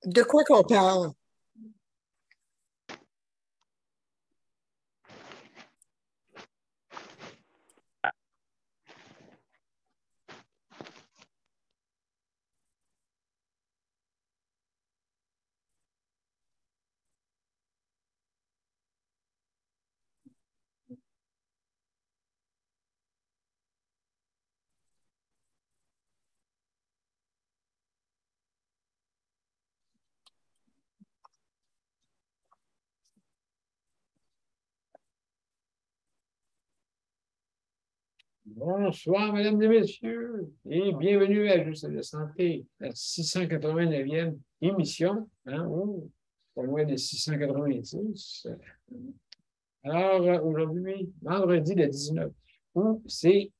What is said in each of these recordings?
De quoi qu'on parle? Bonsoir, mesdames et messieurs, et bienvenue à Juste de santé, la 689e émission, hein, pas loin des 690. Alors, aujourd'hui, vendredi le 19 août, c'est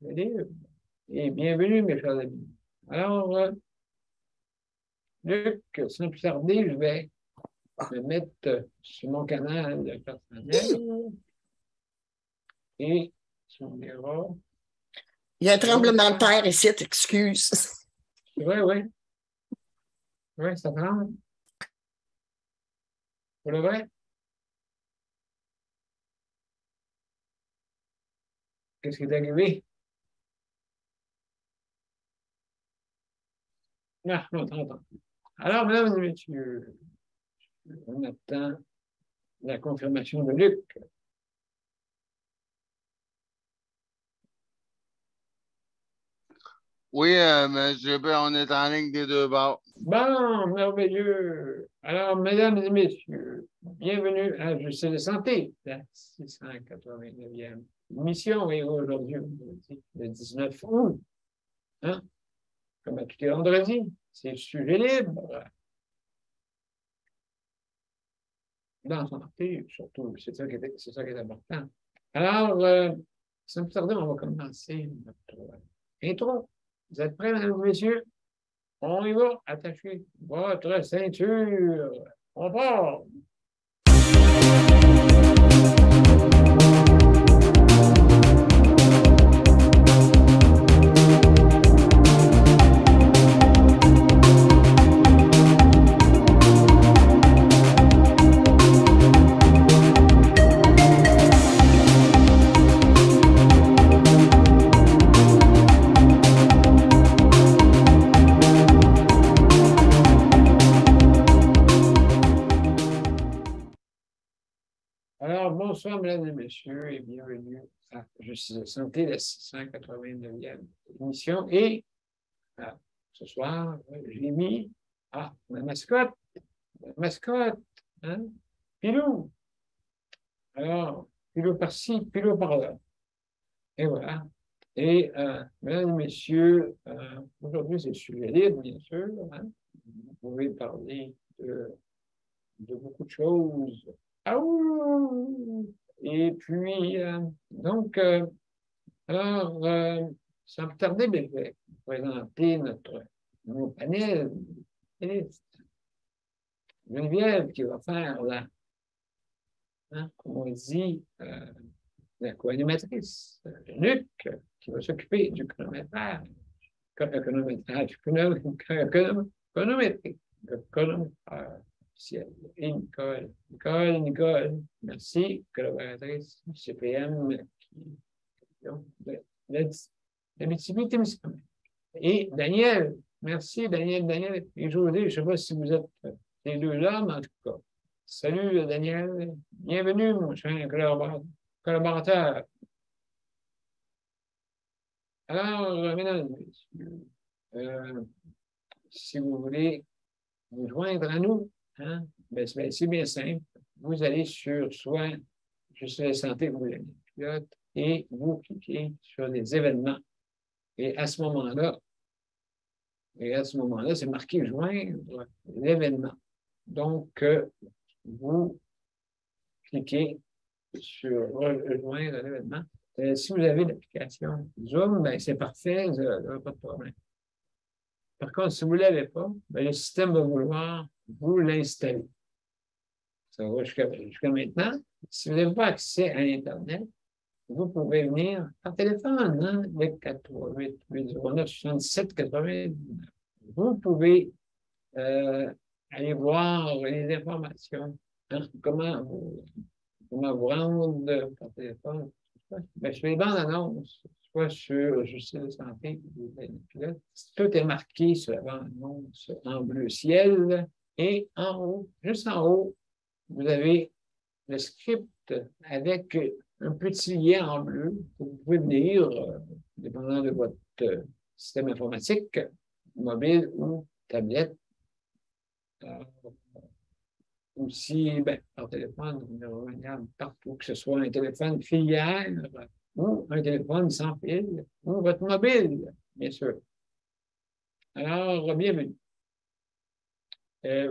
libre. Et bienvenue, mes chers amis. Alors, Luc, sans plus tarder, je vais me mettre sur mon canal personnel et on verra. Il y a un tremblement de terre ici, excuse. Oui, oui. Oui, ça tremble. Pour le vrai? Qu'est-ce qui est arrivé? Ah, non, attends. Alors, mesdames et messieurs, on attend la confirmation de Luc. Oui, monsieur B, on est en ligne des deux bords. Bon, merveilleux. Alors, mesdames et messieurs, bienvenue à Juste de santé, la 689e émission. Et aujourd'hui, le 19 août, hein, comme à tous les vendredis, c'est sujet libre. Dans santé, surtout, c'est ça qui est important. Alors, sans plus tarder, on va commencer notre intro. Vous êtes prêts, mesdames et messieurs? On y va, attachez votre ceinture. On part. Alors, bonsoir, mesdames et messieurs, et bienvenue à Juste de santé, la 689e émission. Et ce soir, j'ai mis ma mascotte, hein, Pilou. Alors, Pilou par-ci, Pilou par-là. Et voilà. Et, mesdames et messieurs, aujourd'hui, c'est le sujet libre, bien sûr. Hein. Vous pouvez parler de beaucoup de choses. Ah ouh! Et puis, donc, alors, sans plus tarder, je vais présenter mon panel. Geneviève qui va faire comme on dit, la co-animatrice. Luc qui va s'occuper du chronométrage. Chronométrie. Et Nicole, merci, collaboratrice du CPM, l'Abitibi-Témiscamingue. Et Daniel, merci Daniel et José, je ne sais pas si vous êtes les deux là, mais en tout cas, salut Daniel, bienvenue mon cher collaborateur. Alors, mesdames et messieurs, si vous voulez vous joindre à nous, hein, ben, c'est bien simple. Vous allez sur soit Juste la santé, vous l'avez pilote, et vous cliquez sur les événements. Et à ce moment-là, c'est marqué joindre l'événement. Donc, vous cliquez sur rejoindre l'événement. Si vous avez l'application Zoom, ben, c'est parfait, vous n'aurez pas de problème. Par contre, si vous ne l'avez pas, ben, le système va vouloir vous l'installer. Ça va jusqu'à maintenant. Si vous n'avez pas accès à Internet, vous pouvez venir par téléphone, hein, le 438-809-77-99. Vous pouvez aller voir les informations. Hein, comment vous rendre par téléphone. Ben, sur les bandes annonces, soit sur le Justice de santé, puis là, tout est marqué sur la bande annonce en bleu ciel. Et en haut, juste en haut, vous avez le script avec un petit lien en bleu que vous pouvez lire, dépendant de votre système informatique, mobile ou tablette. Aussi, ben, par téléphone, on est rejoignable partout, que ce soit un téléphone filière ou un téléphone sans fil, ou votre mobile, bien sûr. Alors, bienvenue.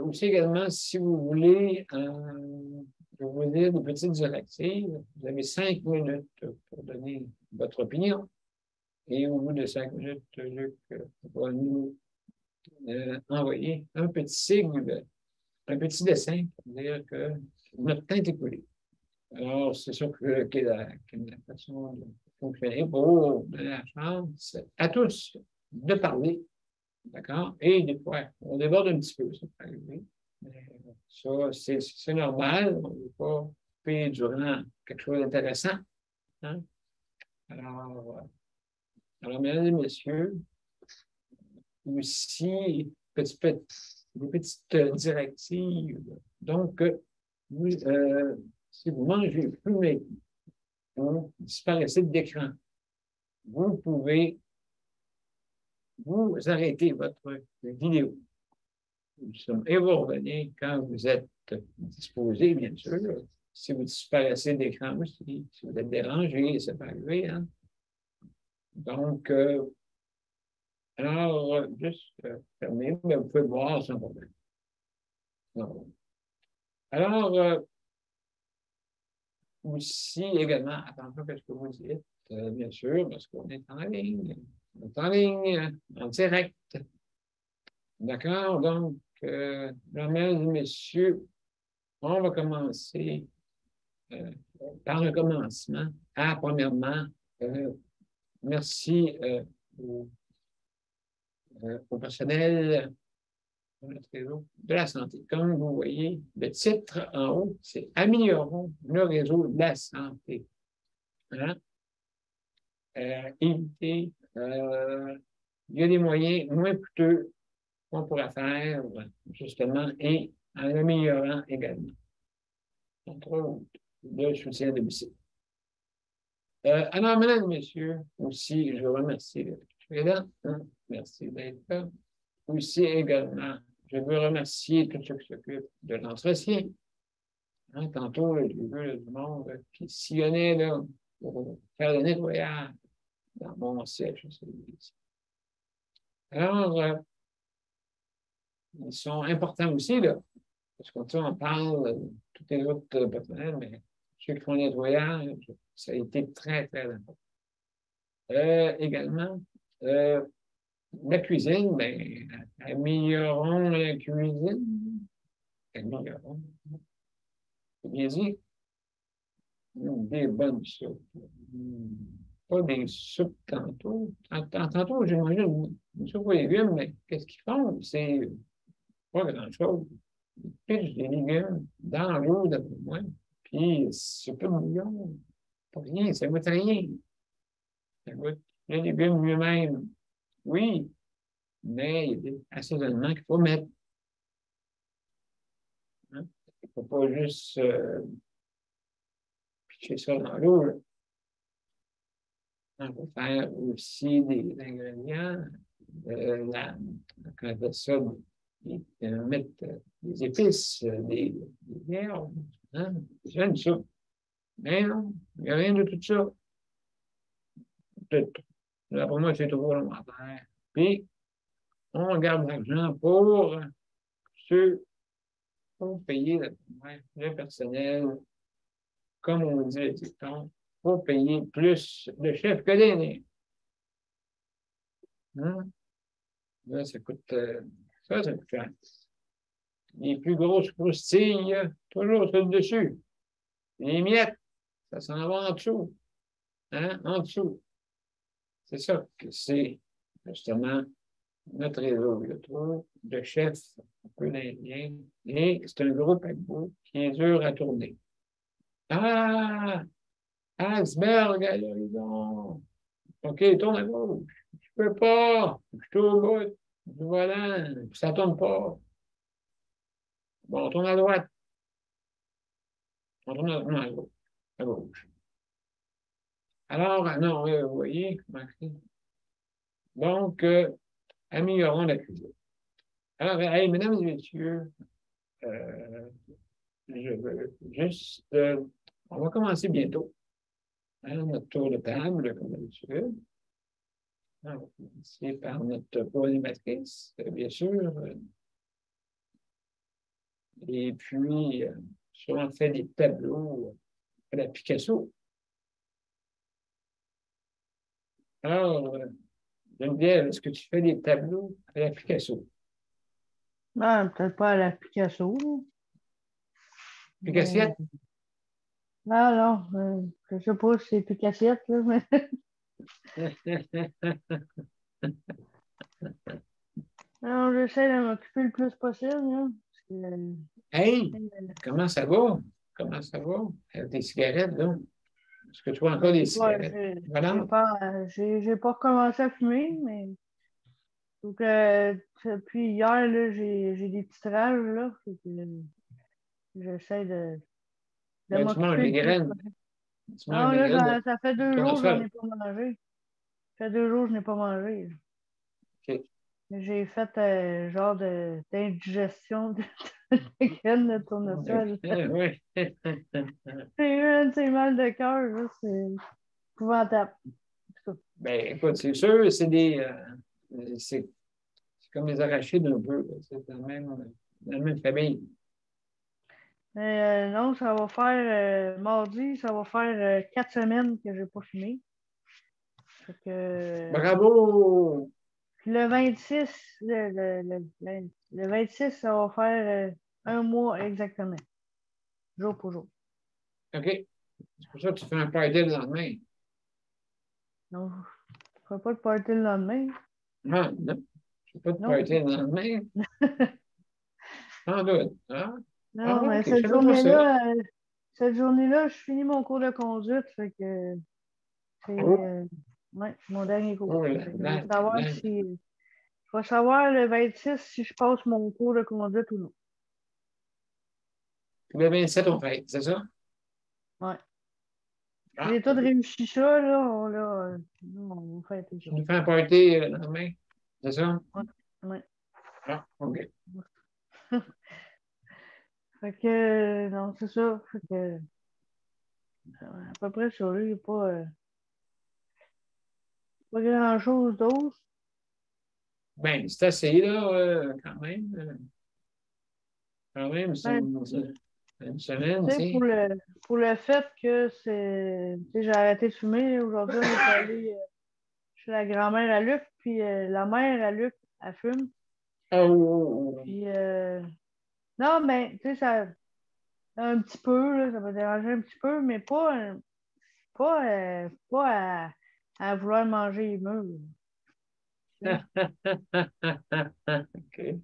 Aussi également, si vous voulez, je vais vous dire des petites directives. Vous avez 5 minutes pour donner votre opinion. Et au bout de 5 minutes, Luc va nous envoyer un petit signe, un petit dessin pour dire que notre temps est écoulé. Alors, c'est sûr que la façon de fonctionner pour donner la chance à tous de parler. D'accord? Et des fois, on déborde un petit peu, ça peut arriver. Mais ça, c'est normal. On ne veut pas couper durant quelque chose d'intéressant. Hein? Alors, mesdames et messieurs, aussi, des petites directives. Donc, si vous mangez fumé, vous disparaissez d'écran, vous pouvez vous arrêter votre vidéo. Et vous revenez quand vous êtes disposé, bien sûr. Si vous disparaissez d'écran aussi, si vous êtes dérangé, ça peut arriver. Hein? Donc, alors, juste fermer, mais vous pouvez voir sans problème. Alors, aussi également, attention à ce que vous dites, bien sûr, parce qu'on est en ligne. On est en ligne, en direct. D'accord? Donc, mesdames et messieurs, on va commencer par le commencement. Premièrement, merci au personnel de la santé. Comme vous voyez, le titre en haut, c'est « Améliorons le réseau de la santé ». Hein? Éviter, il y a des moyens moins coûteux qu'on pourrait faire, justement, et en améliorant également. Entre autres, le soutien à domicile. Alors, mesdames et messieurs, aussi, je vous remercie d'être là. Hein? Merci d'être là. Aussi, également, je veux remercier tous ceux qui s'occupent de l'entretien. Hein, tantôt, j'ai vu du monde qui sillonnait là, pour faire le nettoyage dans mon siège. Alors, ils sont importants aussi, là, parce qu'on parle de tous les autres personnels, mais ceux qui font le nettoyage, ça a été très, très important. Également, la cuisine, bien, améliorons la cuisine. Améliorons. C'est bien dit. Des bonnes soupes. Pas des soupes tantôt. Tantôt, j'ai mangé une soupe aux légumes, mais qu'est-ce qu'ils font? C'est pas grand-chose. Ils pitchent des légumes dans l'eau, d'après moi. Puis, c'est pas bouillon. Pas rien, ça goûte rien. Ça goûte les légumes lui-même. Oui, mais il y a des assaisonnements qu'il faut mettre. Hein? Il ne faut pas juste pitcher ça dans l'eau. On va faire aussi des ingrédients. Quand on fait ça, mettre des épices, des herbes. Hein? C'est une soupe. Mais non, il n'y a rien de tout ça. Là, pour moi, c'est trop alimentaire. Puis, on garde l'argent pour ceux pour payer le personnel, comme on dit le dicton, pour payer plus de chefs que d'aînés. Hein? Là, ça coûte cher. Les plus grosses croustilles, toujours sur le dessus. Les miettes, ça s'en va en dessous. Hein? En dessous. C'est ça que c'est, justement, notre réseau, le trou de chef, un peu d'Indien, et c'est un gros paquebot qui est dur à tourner. Ah! Iceberg à l'horizon! OK, tourne à gauche. Je peux pas. Je suis au bout du volant. Ça tourne pas. Bon, on tourne à droite. On tourne non, à gauche. À gauche. Alors, non, vous voyez, donc, améliorons la cuisine. Alors, hey, mesdames et messieurs, je veux juste, on va commencer bientôt. Hein, notre tour de table, comme d'habitude. On va commencer par notre problématrice, bien sûr. Et puis, souvent, on fait des tableaux à la Picasso. Alors, Geneviève, est-ce que tu fais des tableaux à la Picasso? Non, peut-être pas à la Picasso. Là. Picassiette? Non, non, je sais pas si c'est Picassiette, là, mais non, j'essaie de m'occuper le plus possible. Là, parce que, Hey, comment ça va? Comment ça va? Avec des cigarettes, là? Est-ce que tu vois encore des cigarettes? Voilà. j'ai pas recommencé à fumer, mais donc, depuis hier, là, j'ai des petites rages, là. Fait que, j'essaie de Ben, tu manges m'occuper des le plus graines. possible. Tu manges Non, des là, graines ça fait 2 de jours que j'en tournesol. ai pas mangé. Ça fait 2 jours que je n'ai pas mangé. OK. J'ai fait genre d'indigestion de graines de tournesol. Oui. J'ai eu un petit mal de cœur, là, c'est épouvantable. Ben, écoute, c'est sûr, c'est comme les arachides un peu. C'est dans la même famille. Mais non, ça va faire mardi, ça va faire 4 semaines que je n'ai pas fumé. Fait que, Bravo! puis le 26, le 26, ça va faire 1 mois exactement. Jour pour jour. OK. C'est pour ça que tu fais un party le lendemain. Non, je ne ferai pas de party le lendemain. Non, non. Tu fais pas de Non. party le lendemain. Sans doute. Ah, Non, mais OK, je savais pas ça. cette journée-là, je finis mon cours de conduite. Fait que c'est ouais, mon dernier cours. Oh là Fait que là là. je vais savoir le 26 si je passe mon cours de conduite ou non. Puis le 27, on fête, c'est ça? Ouais. Ah, J'ai tout réussi ça, là. On fait tout ça. tu nous fais un party le lendemain, c'est ça? Ouais. Ah, OK. Fait que, non, c'est ça. Fait que, à peu près ça, là. Il n'y a pas grand-chose d'autre. Ben, c'est assez, là, quand même. Quand même, c'est Ben, une semaine, tu tu sais, sais. pour le fait que c'est. Tu sais, j'ai arrêté de fumer. Aujourd'hui, on est allé chez la grand-mère à Luc, puis la mère à Luc, elle fume. Oh, Puis, non, mais, tu sais, ça. Un petit peu, là, ça m'a dérangé un petit peu, mais pas à vouloir manger les murs. OK.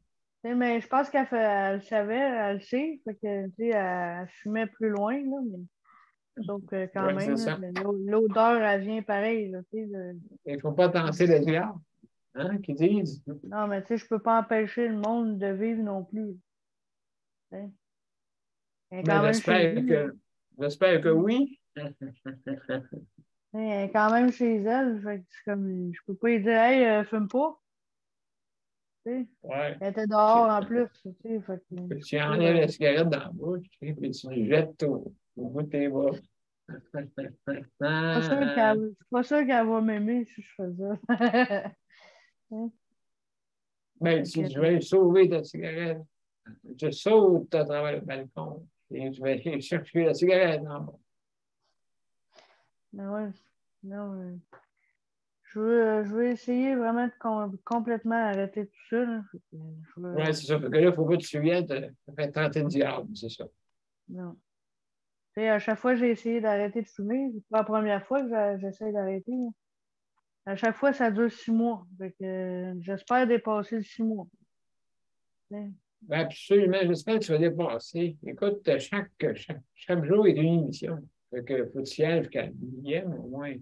Mais je pense elle le savait, elle le sait, fait que, tu sais, elle fumait plus loin, là, mais sauf que quand Ouais, c'est même, là, ça. l'odeur, elle vient pareil, là, tu sais. Il ne faut pas tenter le diable, hein, qu'ils disent. Non, mais tu sais, je peux pas empêcher le monde de vivre non plus. Tu sais. Elle est Mais quand même chez j'espère que elle. oui. Elle est quand même chez elle, fait que c'est comme, je peux pas lui dire, hey, fume pas. Tu sais. Ouais. Elle était dehors en plus, tu sais, fait que Puis tu je peux enlèves la cigarette dans la bouche, et puis tu le jettes au bout de tes bras. je suis pas sûre qu'elle va m'aimer si je fais ça. Hein? Ben, si je vais sauver ta cigarette, je saute à travers le balcon et je vais chercher la cigarette en bas. Mais ouais, non, je veux essayer vraiment de complètement arrêter tout ça. Là. Ouais, c'est ça. Parce que là, il ne faut pas que tu te souviennes, tu as fait tenter le diable, c'est ça. Non. Tu sais, à chaque fois que j'ai essayé d'arrêter de fumer, c'est pas la première fois que j'essaie d'arrêter. Là. À chaque fois, ça dure 6 mois. Fait que, j'espère dépasser le 6 mois. Ben, absolument, j'espère que tu vas dépasser. Écoute, chaque jour est une émission. Fait que faut que tu y ailles jusqu'à la millième, au moins.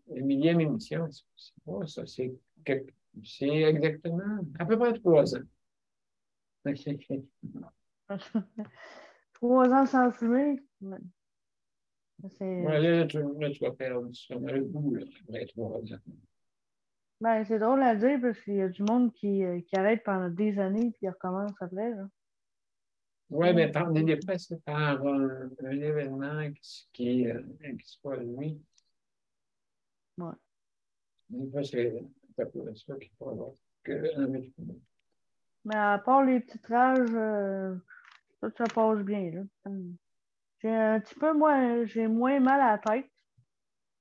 La millième émission, c'est pas ça. C'est exactement à peu près 3 ans. 3 ans sans fumer. C'est Ouais, là, tu vas perdre sûrement le goût, là, après 3 ans. ben, c'est drôle à dire parce qu'il y a du monde qui arrête pendant des années puis recommence après. Là. Oui, mais des fois, c'est par un événement qui se produit. Ouais. Des fois, c'est ça qui peut avoir un médicament. Mais à part les titrages, ça passe bien. Là. J'ai un petit peu moins, j'ai moins mal à la tête.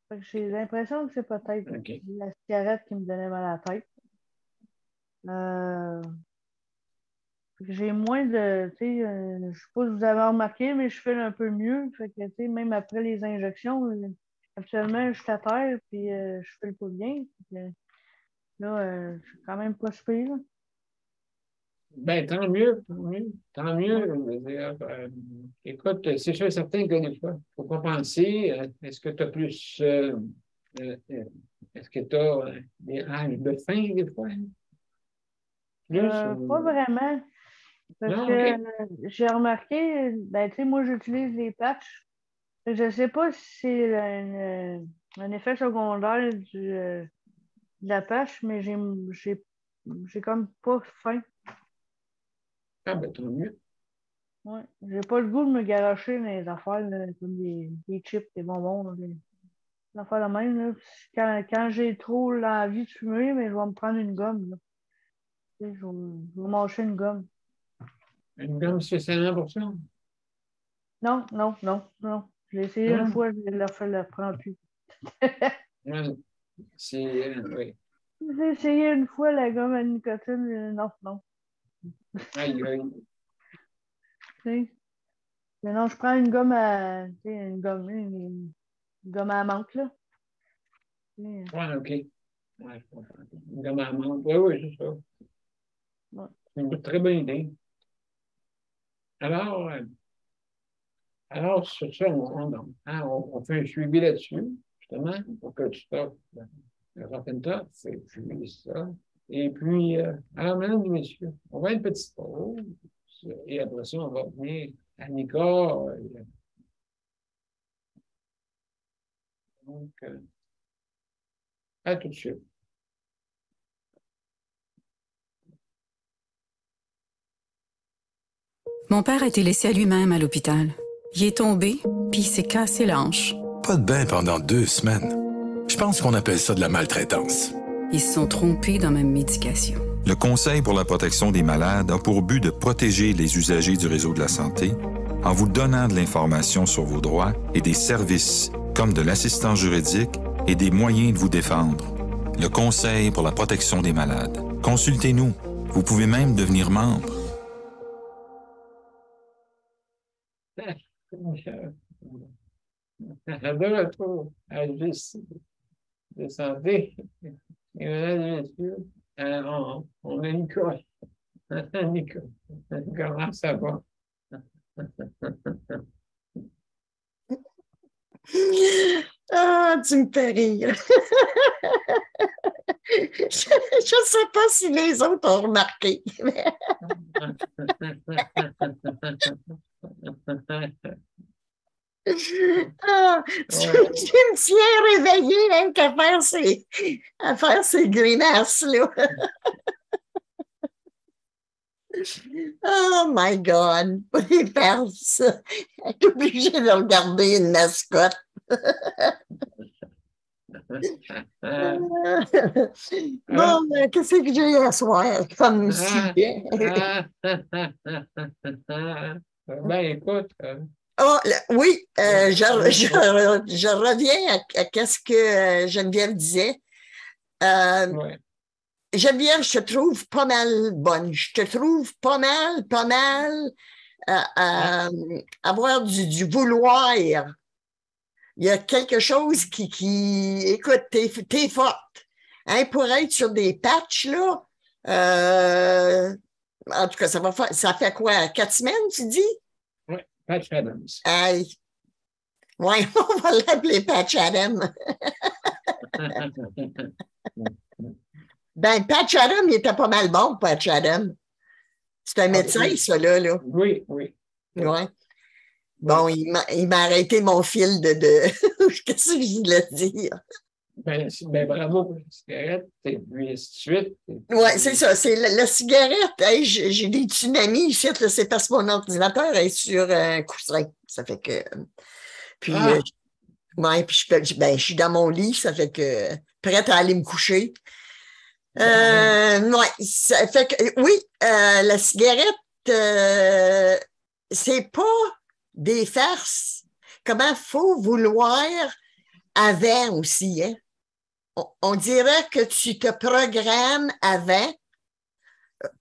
Fait que j'ai l'impression que c'est peut-être OK. la cigarette qui me donnait mal à la tête. J'ai moins de, tu sais, je sais pas si vous avez remarqué, mais je fais un peu mieux. Fait que, tu sais, même après les injections, actuellement, je suis à terre, puis je fais pas bien. Fait que, là, je suis quand même pas super, là. Ben, tant mieux, tant mieux, tant mieux. Je veux dire, écoute, c'est sûr et certain que des fois, il faut compenser. Est-ce que tu as plus. Est-ce que tu as des rages de faim des fois? Plus? Pas vraiment, parce Non, que OK. j'ai remarqué, ben, tu sais, moi, j'utilise les patchs. Je sais pas si c'est un effet secondaire de la patch, mais j'ai comme pas faim. Ah, ben, tant mieux. Ouais. J'ai pas le goût de me garocher dans les affaires, là, comme des chips, des bonbons, là, des affaires de même. Là. Quand j'ai trop l'envie de fumer, mais je vais me prendre une gomme. Là. Tu sais, je vais mâcher une gomme. Une gomme spécialement pour ça? Non, non, non, non. Je l'ai essayé une Non? fois, je la prends plus. Ouais, oui. J'ai essayé une fois la gomme à nicotine, non, non. Aïe, aïe. Tu sais. Mais non, je prends une gomme à, tu sais, une gomme à menthe, là. Tu sais, Ouais, OK. Ouais, je comprends. Une gomme à menthe. Oui, oui, c'est ça. ouais. C'est une très bonne idée. Alors, sur ça, on fait un suivi là-dessus, justement, pour que tu fasses le rock'n'top, et puis ça. Et puis, alors, mesdames et messieurs, on va à une petite pause, et après ça, on va venir à Nicole. Donc, à tout de suite. Mon père a été laissé à lui-même à l'hôpital. Il est tombé, puis il s'est cassé la hanche. Pas de bain pendant 2 semaines. Je pense qu'on appelle ça de la maltraitance. Ils se sont trompés dans ma médication. Le Conseil pour la protection des malades a pour but de protéger les usagers du réseau de la santé en vous donnant de l'information sur vos droits et des services comme de l'assistance juridique et des moyens de vous défendre. Le Conseil pour la protection des malades. Consultez-nous. Vous pouvez même devenir membre. De retour à Juste de santé. Et mesdames et messieurs, on a Nicole. Nicole, comment ça va? Ah, tu me fais rire. Je ne sais pas si les autres ont remarqué. Ah, tu me tiens réveillé hein, à faire ces grimaces-là. Oh my God, pas les faire ça. Je suis obligée de regarder une mascotte. Bon, qu'est-ce que j'ai à soir comme sujet? Ben, écoute. Oh, oui, je reviens à ce que Geneviève disait. Ouais. Geneviève, je te trouve pas mal bonne. Je te trouve pas mal avoir du vouloir. il y a quelque chose écoute, t'es forte. Hein, pour être sur des patchs, là, en tout cas, ça fait quoi, 4 semaines, tu dis? Oui, Patch Adams. Aïe. Oui, on va l'appeler Patch Adam. Ben, Patch Adam, il était pas mal bon, Patch Adam. C'est un médecin, oui. ça, là. Oui, oui. Ouais. Bon, il m'a arrêté mon fil de... Qu'est-ce que je voulais dire? Ben, bravo pour la cigarette, et puis ainsi de suite. Oui, c'est ça. C'est la cigarette. Hey, j'ai des tsunamis ici. C'est parce que mon ordinateur est sur un coussin. Ça fait que... Puis, ouais, puis je suis dans mon lit. Ça fait que... Prête à aller me coucher. Ouais, ça fait que... Oui, la cigarette, c'est pas des farces. Comment faut vouloir avant aussi, hein? On dirait que tu te programmes avant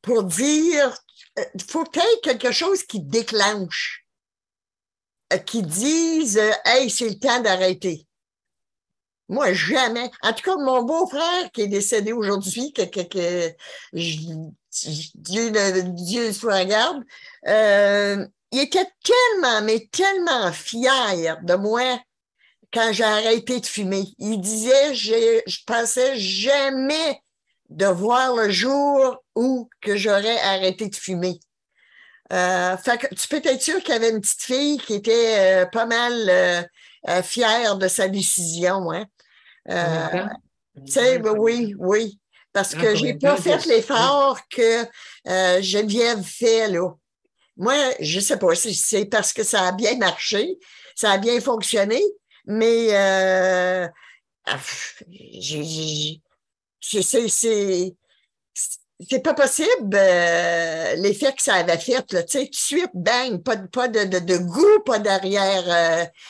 pour dire, il faut qu'il y ait quelque chose qui déclenche, qui dise, hey, c'est le temps d'arrêter. Moi, jamais. En tout cas, mon beau-frère qui est décédé aujourd'hui, Dieu soit garde, il était tellement, mais tellement fier de moi quand j'ai arrêté de fumer. Il disait, je pensais jamais de voir le jour où que j'aurais arrêté de fumer. Fait que tu peux être sûr qu'il y avait une petite fille qui était pas mal fière de sa décision. Hein? Tu sais, oui, oui. Parce que j'ai pas fait l'effort que Geneviève fait, là. Moi, je sais pas, c'est parce que ça a bien marché, ça a bien fonctionné, mais c'est pas possible l'effet que ça avait fait, là, tu sais, tout de suite, bang, pas de goût, pas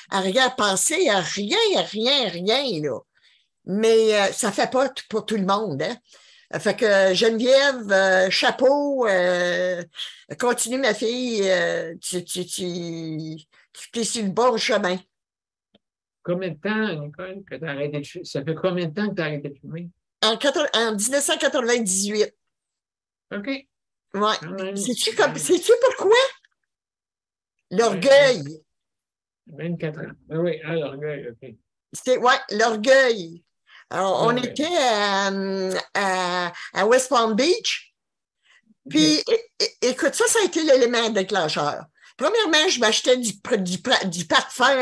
arrière-pensée, rien, là. Mais ça fait pas pour tout le monde, hein. Fait que Geneviève, chapeau, continue ma fille, tu es sur le bon chemin. Combien de temps, Nicole, que tu as arrêté de fumer? Ça fait combien de temps que tu as arrêté de fumer? En 1998. OK. Ouais. Sais-tu pourquoi? L'orgueil. 24 ans. Oui, l'orgueil, OK. Ouais, l'orgueil. Alors, on était à West Palm Beach. Puis, écoute, ça a été l'élément déclencheur. Premièrement, je m'achetais du parfum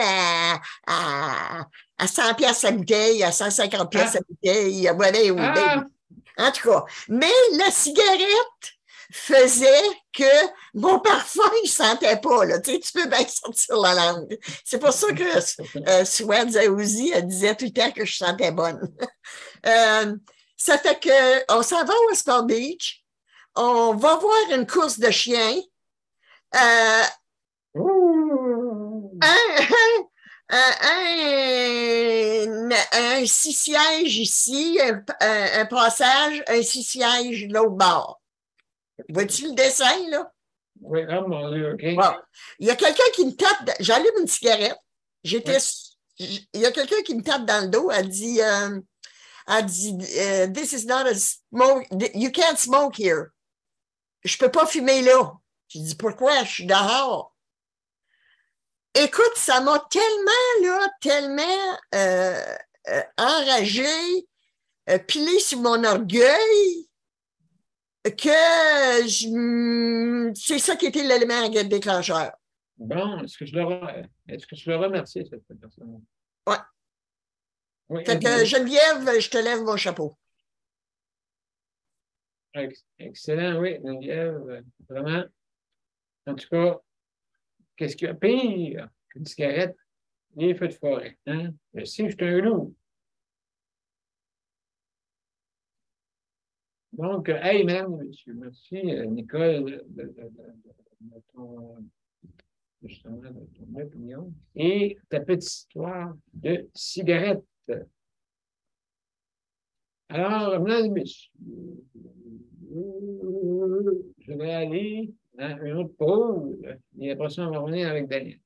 à 100 pièces la bouteille, à 150 pièces la bouteille. En tout cas, mais la cigarette faisait que mon parfum, il ne sentait pas. Là. Tu sais, tu peux bien sortir la langue. C'est pour ça que Suad Zaouzi, elle disait tout le temps que je sentais bonne. Ça fait qu'on s'en va au West Palm Beach. On va voir une course de chiens. Un 6 sièges ici, un passage, un 6 sièges de l'autre bord. Vois-tu le dessin, là? Oui, mon Dieu, OK. Bon. Il y a quelqu'un qui me tape, j'allume une cigarette. Il y a quelqu'un qui me tape dans le dos, elle dit, this is not a smoke, you can't smoke here. Je peux pas fumer là. Je dis, pourquoi? Je suis dehors. Écoute, ça m'a tellement enragé, pilé sur mon orgueil, que c'est ça qui était l'élément déclencheur. Bon, est-ce que je le remercie, cette personne? Ouais. Oui, fait que Geneviève, je te lève mon chapeau. Excellent, oui, Geneviève, vraiment. En tout cas, qu'est-ce qu'il y a pire qu'une cigarette? Les feux de forêt. Hein? Je sais, je suis un loup. Donc, hey, mesdames et messieurs, merci, Nicole, de ton opinion et ta petite histoire de cigarette. Alors, mesdames et messieurs, je vais aller à une autre pause et après ça, on va revenir avec Daniel.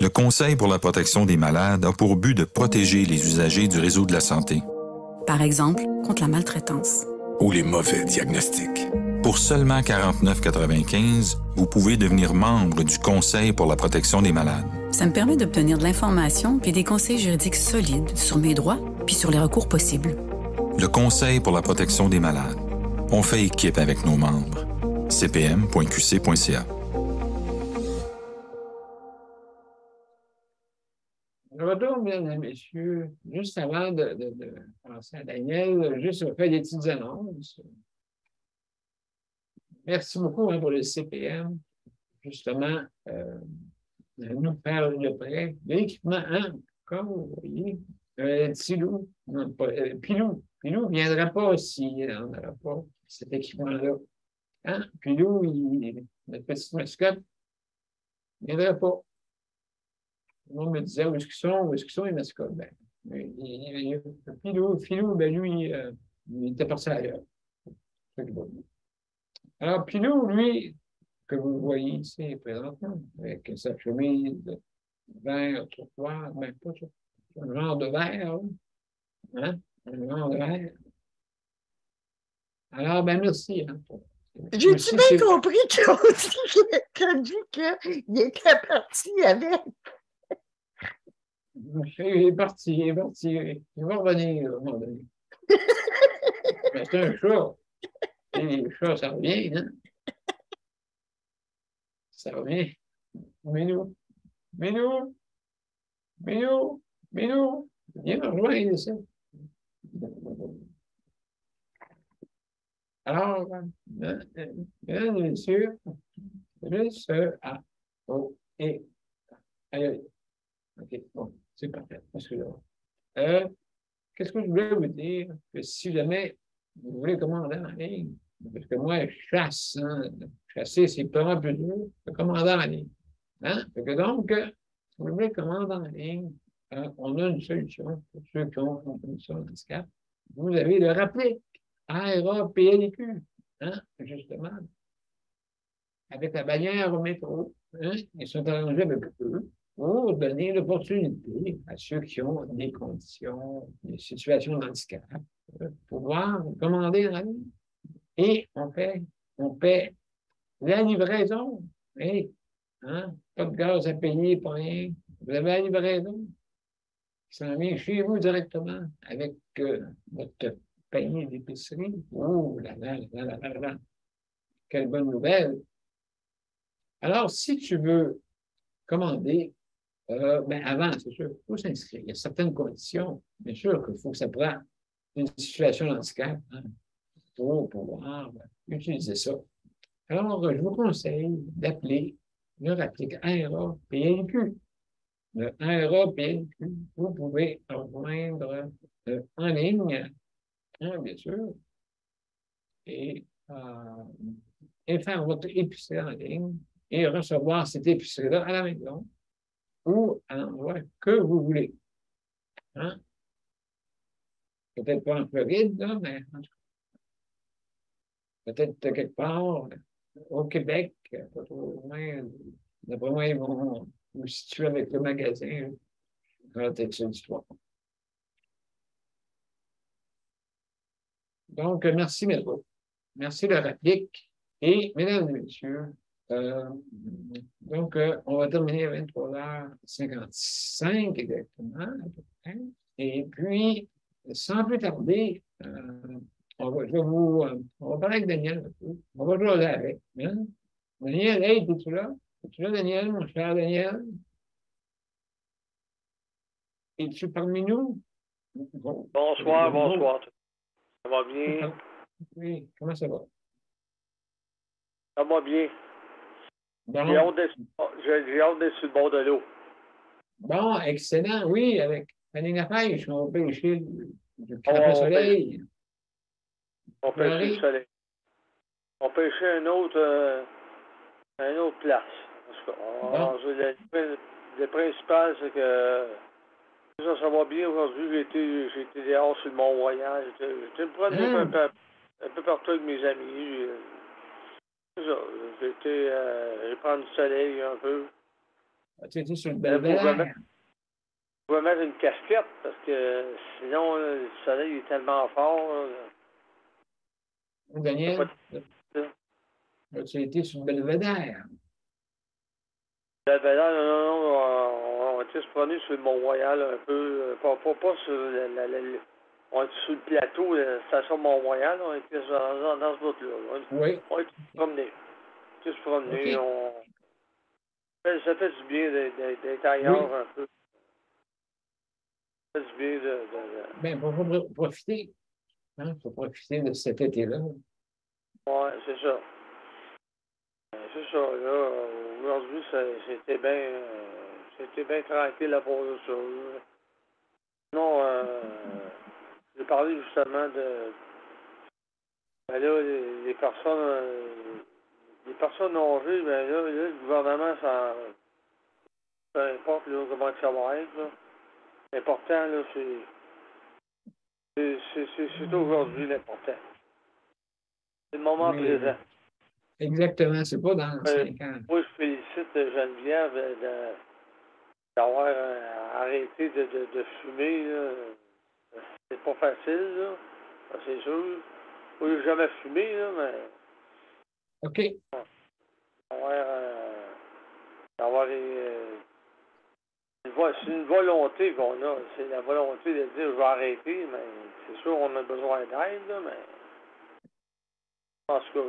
Le Conseil pour la protection des malades a pour but de protéger les usagers du réseau de la santé. Par exemple, contre la maltraitance. Ou les mauvais diagnostics. Pour seulement 49,95 $, vous pouvez devenir membre du Conseil pour la protection des malades. Ça me permet d'obtenir de l'information puis des conseils juridiques solides sur mes droits puis sur les recours possibles. Le Conseil pour la protection des malades. On fait équipe avec nos membres. cpm.qc.ca. Je retourne, mesdames et messieurs, juste avant de passer à Daniel, juste faire des petites annonces. Merci beaucoup pour le CPM, justement, de nous faire le prêt. L'équipement, comme vous voyez, Pilou ne viendra pas s'il n'en aura pas cet équipement-là. Pilou, notre petite mascotte, ne viendra pas. Le monde me disait où est-ce qu'ils sont les mascottes? Pilou, ben lui, il était parti ailleurs. Alors, Pilou, lui, que vous voyez ici présentement, avec sa chemise vert, turquoise, même pas ça, un genre de vert, un genre de vert. Alors, ben merci. J'ai-tu bien compris qu'on dit qu'il était parti avec? Il est parti. Il va revenir à un moment donné. Mais c'est un chat. Et les chats, ça revient, hein? Ça revient. Minou. Viens me rejoindre ici. Alors, mesdames et messieurs, juste et aïe. OK, bon, c'est parfait. Qu'est-ce que je voulais vous dire? Que si jamais vous voulez commander en ligne, parce que moi, je chasse, chasser, c'est vraiment plus dur que commander en ligne. Donc, si vous voulez commander en ligne, on a une solution pour ceux qui ont une condition de handicap. Vous avez le rappeler ARA-PLQ, justement, avec la bannière au métro. Ils sont arrangés avec eux pour donner l'opportunité à ceux qui ont des conditions, des situations de handicap, pouvoir commander en ligne. Et on paie la livraison. Pas de gaz à payer pour rien. Vous avez la livraison qui s'en vient chez vous directement avec votre panier d'épicerie. Oh là là. Quelle bonne nouvelle. Alors, si tu veux commander, avant, c'est sûr, il faut s'inscrire. Il y a certaines conditions. Bien sûr qu'il faut que ça prenne une situation de handicap pour pouvoir utiliser ça. Alors, je vous conseille d'appeler le rapplique ARA-PLQ. Le ARA-PLQ, vous pouvez rejoindre en ligne, bien sûr, et faire votre épicerie en ligne et recevoir cette épicerie-là à la maison ou à l'endroit que vous voulez. Peut-être pas en Floride, là, mais en tout cas, peut-être quelque part au Québec, pas trop loin. D'après moi, ils vont vous situer avec le magasin quand tu es l'histoire. Donc, merci, Melba. Merci de la réplique. Et, mesdames et messieurs, donc, on va terminer à 23h55 exactement, à peu près. Et puis, sans plus tarder, on va parler avec Daniel un peu. On va jouer avec. Daniel, hey, es-tu là? Es-tu là, Daniel, mon cher Daniel? Es-tu parmi nous? Bonsoir. Ça va bien? Oui, comment ça va? Ça va bien. Bon. J'ai hâte d'être sur le bord de l'eau. Bon, excellent. Oui, avec la ligne à pêche, on va pêcher du crapaud soleil. On pêche le soleil. On pêchait une autre place. Parce que, le principal, c'est que ça va bien aujourd'hui. J'ai été dehors sur le Mont-Royal. J'étais me promener un peu partout avec mes amis. C'est ça. J'ai pris du soleil un peu. Tu étais sur le Faut belvédère. mettre une casquette parce que sinon, là, le soleil est tellement fort. Là. Daniel, Ça. tu as été sur le belvédère. Belvédère, on était se promener sur le Mont-Royal un peu. Pas sur on était sur le plateau, la station Mont-Royal. On était dans ce bout-là. Oui. On était se promener. On était se promener. Okay. Ça fait du bien d'être ailleurs un peu. Ça fait du bien Ben, faut profiter. Hein? Faut profiter de cet été-là. Ouais, c'est ça. C'est ça, là. Aujourd'hui, c'était bien tranquille à part de ça. Là. Non, j'ai parlé justement de. Ben là, les personnes âgées, ben là, le gouvernement, ça. Peu importe là, comment ça va être, là. L'important, là, c'est aujourd'hui l'important. C'est le moment présent. Exactement, c'est pas dans 5 ans. Moi, je félicite Geneviève d'avoir arrêté de fumer. Là. C'est pas facile, là. C'est sûr. Moi, j'ai jamais fumé, là, mais. OK. D'avoir c'est une volonté qu'on a. C'est la volonté de dire je vais arrêter, mais c'est sûr on a besoin d'aide, là, mais. Je pense que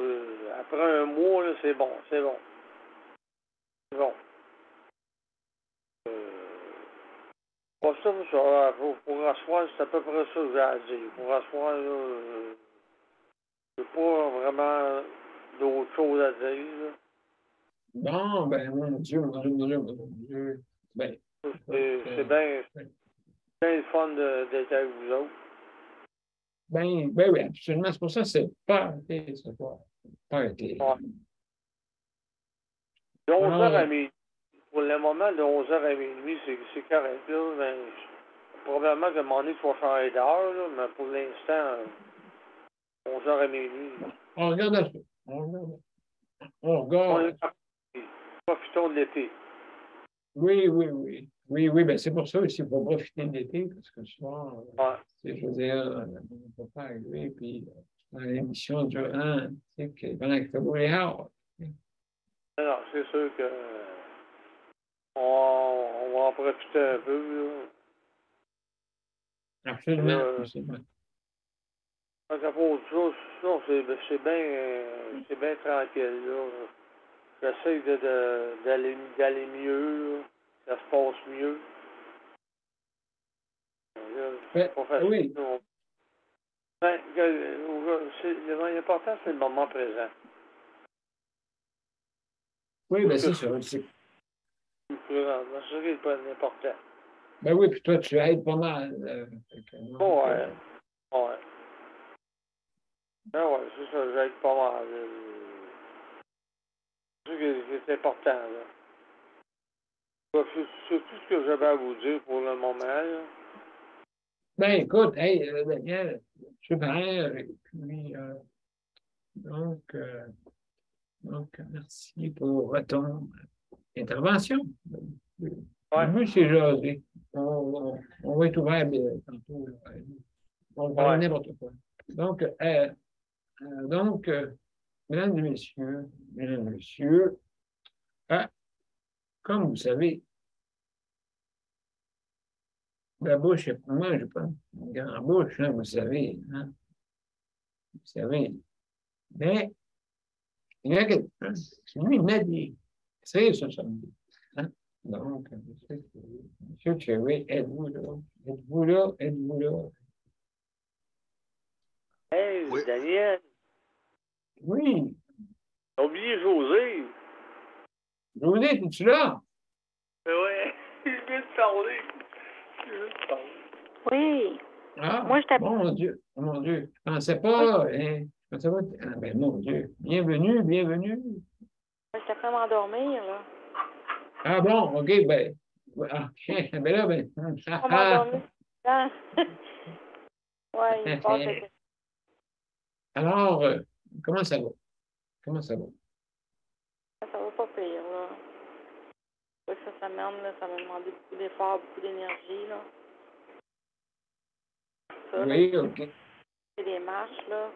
après un mois, là, c'est bon. C'est bon. C'est bon. Pour ça, pour asseoir, c'est à peu près ça que j'ai à dire. Pour asseoir, là, j'ai pas vraiment d'autres choses à dire. Là. Bon, ben, mon Dieu. Ben, c'est bien le fun d'être avec vous autres. Ben oui, absolument. C'est pour ça que c'est pas arrêté. C'est pas arrêté. Ouais. De 11h à minuit. Pour le moment, de 11h à minuit, c'est correct. Là, mais probablement qu'à un moment donné, il faut changer d'heure, là, mais pour l'instant, 11h à minuit. On regarde ça. On regarde. Profitons de l'été. Oui, ben c'est pour ça aussi, pour profiter de l'été, parce que souvent, je veux dire, on ne peut pas arriver, puis dans l'émission durant, tu sais, pendant qu'il fait beau et hard. Non, c'est sûr que on va en profiter un peu. Là. Absolument. Quand ça pose ça, non, c'est bien tranquille. Là. J'essaie d'aller mieux. Là. Ça se passe mieux. C'est pas facile. Oui. L'important, c'est le moment présent. Oui, ben c'est ça. C'est ça qui est pas important. Ben oui, puis toi, tu aides pas mal. Ouais. Ben ouais, c'est ça, j'aide pas mal. C'est ça qui est important, là. C'est tout ce que j'avais à vous dire pour le moment, là. Ben écoute, hey, Daniel, super, et puis, donc, merci pour ton intervention. Ouais. Le but, c'est jaser. On va être ouvert tantôt. On va parler n'importe quoi. Donc, mesdames et messieurs, comme vous savez, la bouche, moi, je n'ai pas une grande bouche, hein, vous savez. Hein? Vous savez. Mais, il y a quelqu'un qui lui m'a dit, c'est ce samedi. Hein? Donc, monsieur Cherry, êtes-vous là? Êtes-vous là? Êtes-vous là? Hey, oui. Daniel. Oui. T'as oublié José. José, es-tu là? Oui, je viens de parler. Oui. Ah, moi, je mon Dieu, mon Dieu. Je ne pensais pas. Hein, je pensais pas. Ah, ben, mon Dieu. Bienvenue. Je t'ai fait m'endormir, là. Ah bon, OK, ben. Ah, ben là, ben. On m'endormir. Oui, il passe. Alors, comment ça va? Ça va pas pire, là. Oui, ça semaine, là, ça m'a demandé beaucoup d'efforts, beaucoup d'énergie, là. Ça, Oui, là, OK. c'est des marches, là.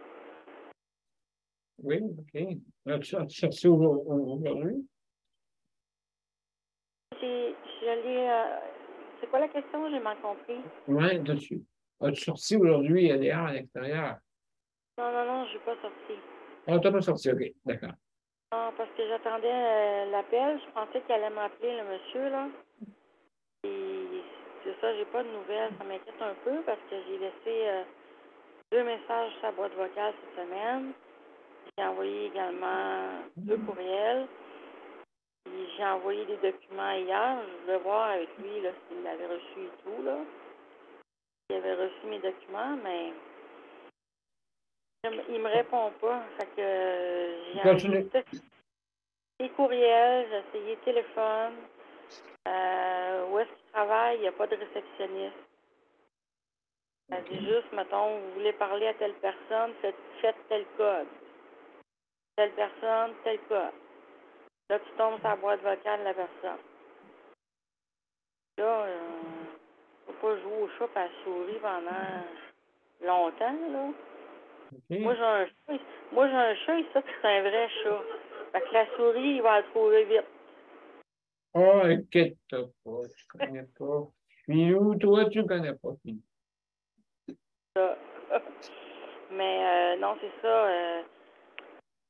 Oui, OK. As-tu sorti aujourd'hui? C'est quoi la question? J'ai mal compris. Oui, as-tu sorti aujourd'hui dehors à l'extérieur? Non, je n'ai pas sorti. Ah, tu n'as pas sorti, OK, d'accord. Non, parce que j'attendais l'appel. Je pensais qu'il allait m'appeler, le monsieur, là. Et c'est ça, j'ai pas de nouvelles. Ça m'inquiète un peu parce que j'ai laissé 2 messages sur sa boîte vocale cette semaine. J'ai envoyé également 2 courriels. Puis j'ai envoyé des documents hier. Je voulais voir avec lui là, s'il l'avait reçu et tout, là. Il avait reçu mes documents, mais il me répond pas. Fait que j'ai Continue. envoyé des courriels, j'ai essayé le téléphone. Où est-ce qu'il travaille? Il n'y a pas de réceptionniste. Ça dit juste, mettons, vous voulez parler à telle personne, faites tel code. Telle personne, tel code. Là, tu tombes sur la boîte vocale de la personne. Là, faut pas jouer au chat et à la souris pendant longtemps, là. OK. Moi, j'ai un chat et ça, c'est un vrai chat. Fait que la souris, il va la trouver vite. Oh, inquiète-toi pas, tu connais pas. Filou, toi, tu connais pas Filou. Ça. Mais non, c'est ça.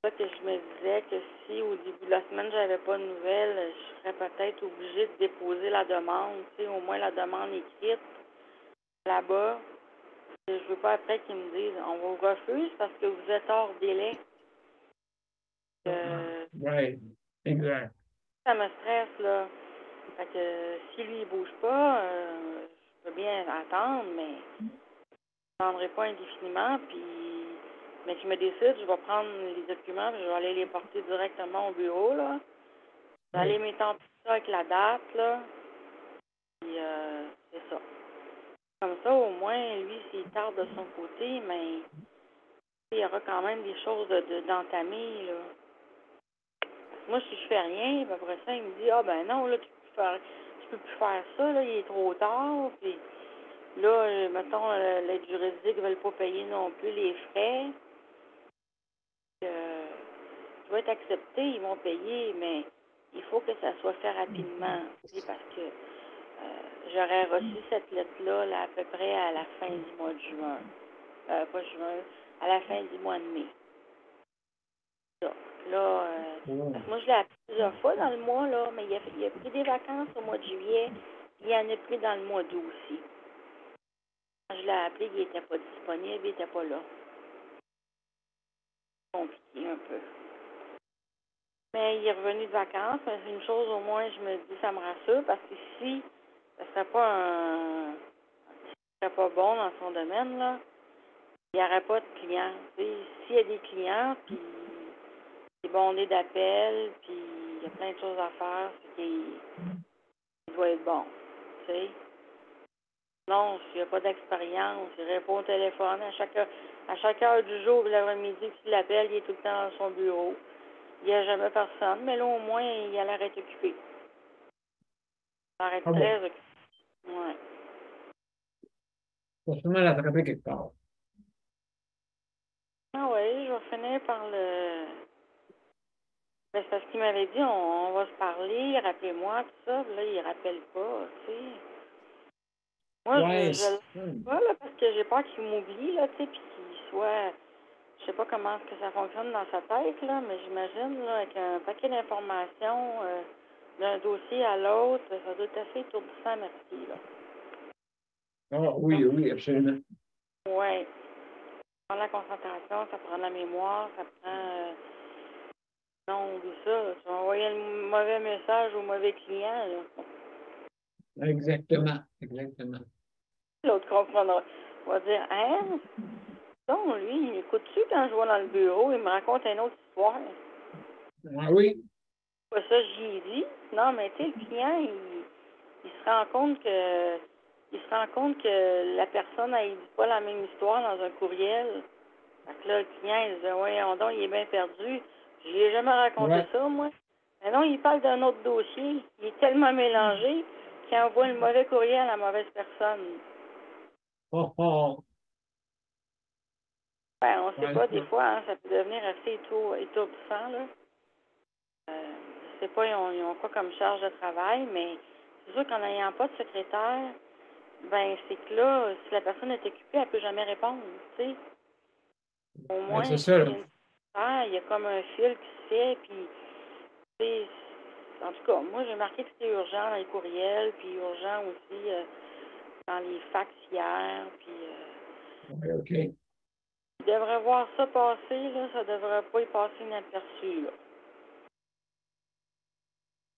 C'est ça que je me disais que si au début de la semaine, j'avais pas de nouvelles, je serais peut-être obligée de déposer la demande, tu sais, au moins la demande écrite là-bas. Je veux pas après qu'ils me disent on vous refuse parce que vous êtes hors délai. Oui, exact. Ça me stresse, là. Fait que si lui, il bouge pas, je peux bien attendre, mais je n'attendrai pas indéfiniment, puis mais je me décide, je vais prendre les documents, puis je vais aller les porter directement au bureau, là. Je vais aller m'étamper ça avec la date, là. Puis c'est ça. Comme ça, au moins, lui, s'il tarde de son côté, mais il y aura quand même des choses d'entamer, là. Moi, si je fais rien, puis après ça, il me dit, ah ben non, là, tu peux plus faire ça, là, il est trop tard, puis là, mettons, l'aide juridique ne veulent pas payer non plus les frais. Je vais être accepté, ils vont payer, mais il faut que ça soit fait rapidement, parce que j'aurais reçu cette lettre-là, là, à peu près à la fin du mois de juin. Pas juin, à la fin du mois de mai. Là, parce que moi, je l'ai appelé plusieurs fois dans le mois, là, mais il a pris des vacances au mois de juillet, il y en a pris dans le mois d'août aussi. Quand je l'ai appelé, il n'était pas disponible, il n'était pas là. Compliqué un peu. Mais il est revenu de vacances, mais c'est une chose au moins, je me dis, ça me rassure, parce que si ça serait pas bon dans son domaine, là, il n'y aurait pas de clients. S'il y a des clients, puis des bondés d'appels, puis il y a plein de choses à faire, c'est qu'il doit être bon, tu sais. Non, s'il n'y a pas d'expérience, il répond au téléphone à chaque heure du jour, l'après-midi, s'il l'appelle, il est tout le temps dans son bureau. Il n'y a jamais personne, mais là, au moins, il a l'air d'être occupé. Il a l'air d'être très occupé. Ouais. Faut sûrement l'attraper quelque part. Ah oui, je vais finir par le... Ben, c'est parce qu'il m'avait dit, on va se parler, rappelez-moi, tout ça. Là, il ne rappelle pas, tu sais. Moi, Ouais, je le pas, là, parce que j'ai peur qu'il m'oublie, là, tu sais, puis qu'il soit... Je sais pas comment que ça fonctionne dans sa tête, là, mais j'imagine, là, avec un paquet d'informations d'un dossier à l'autre, ça doit être assez étourdissant, merci, là. Ah oui, oui, absolument. Oui. Ça prend la concentration, ça prend la mémoire, ça prend... Non, oublie ça, tu vas envoyer un mauvais message au mauvais client, là. Exactement, exactement. L'autre comprendra. Il va dire, hein? Non, lui, il m'écoute-tu quand je vais dans le bureau, il me raconte une autre histoire. Ah oui. Ça, j'y ai dit. Non, mais tu sais, le client, il se rend compte que la personne, elle ne dit pas la même histoire dans un courriel. Fait que là, le client, il dit, ouais, donc, il est bien perdu. Je lui ai jamais raconté ça, moi. Mais non, il parle d'un autre dossier. Il est tellement mélangé qu'il envoie le mauvais courriel à la mauvaise personne. Oh, oh. Ben, on ne sait Ouais, pas, des fois, hein, ça peut devenir assez étourdissant, là. Je sais pas, ils ont quoi comme charge de travail, mais c'est sûr qu'en n'ayant pas de secrétaire, ben, c'est que là, si la personne est occupée, elle peut jamais répondre, tu sais. Au moins, c'est s'il ça, y a là. une secrétaire, il y a comme un fil qui se fait, puis, tu sais, en tout cas, moi, j'ai marqué que c'était urgent dans les courriels, puis urgent aussi dans les fax hier, puis Ouais, OK. il devrait voir ça passer, là, ça devrait pas y passer inaperçu, là.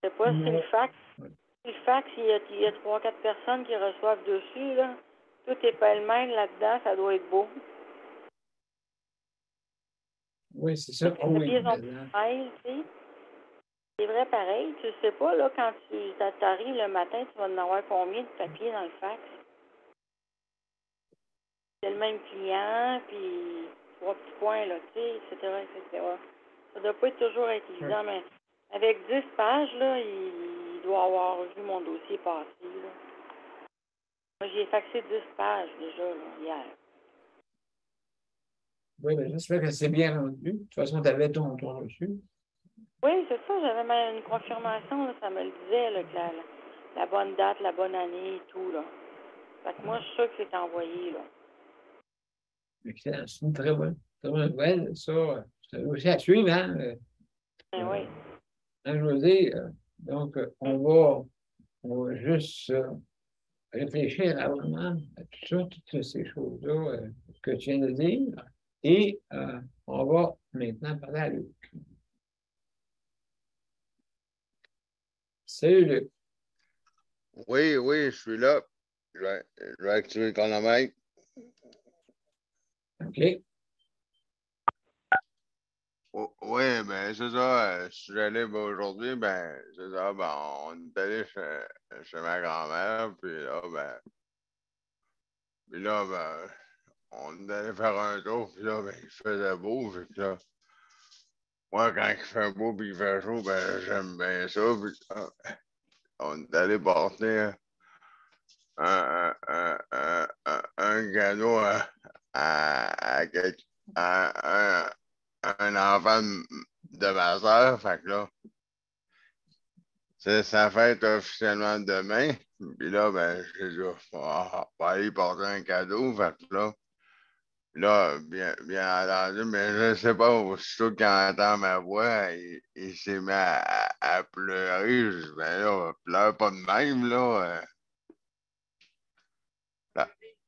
Je sais pas si le fax, il y a 3-4 personnes qui reçoivent dessus, là. Tout est pêle-mêle là-dedans, ça doit être beau. Oui, c'est ça. Les Oh, oui. papiers sont pareils, tu sais. C'est vrai pareil. Tu sais pas, là, quand tu t'arrives le matin, tu vas en avoir combien de papiers dans le fax? C'est le même client, puis 3 petits points, là, tu sais, etc., etc. Ça doit pas toujours être évident, mais avec 10 pages, là, il doit avoir vu mon dossier passer, là. Moi, j'ai faxé 10 pages déjà, là, hier. Oui, mais j'espère que c'est bien rendu. De toute façon, tu avais ton reçu. Oui, c'est ça, j'avais même une confirmation, là, ça me le disait, là, que la bonne date, la bonne année et tout, là. Fait que moi, je suis sûre que c'est envoyé, là. Excellent. C'est une très bonne nouvelle. Ça, c'est aussi à suivre, hein? Ben oui. Hein, José? Donc, on va juste réfléchir vraiment à tout ça, toutes ces choses-là que tu viens de dire. Et on va maintenant parler à Luc. Salut, Luc. Oui, je suis là. Je vais activer le chronomètre. OK. Oh, oui, ben c'est ça. Je suis allé aujourd'hui, ben c'est ça. Ben, on est allé chez ma grand-mère, puis là, ben, on est allé faire un tour, puis là, ben, il faisait beau, fait que là, moi, quand il fait beau puis il fait chaud, ben j'aime bien ça. Puis, on est allé porter un cadeau à un enfant de ma soeur. Fait que là, c'est sa fête officiellement demain. Puis là, ben, j'ai dit, on va aller porter un cadeau. Fait que là, bien entendu, mais je ne sais pas, aussitôt qu'il entend ma voix, il s'est mis à pleurer. Je dis, ben là, pleure pas de même, là.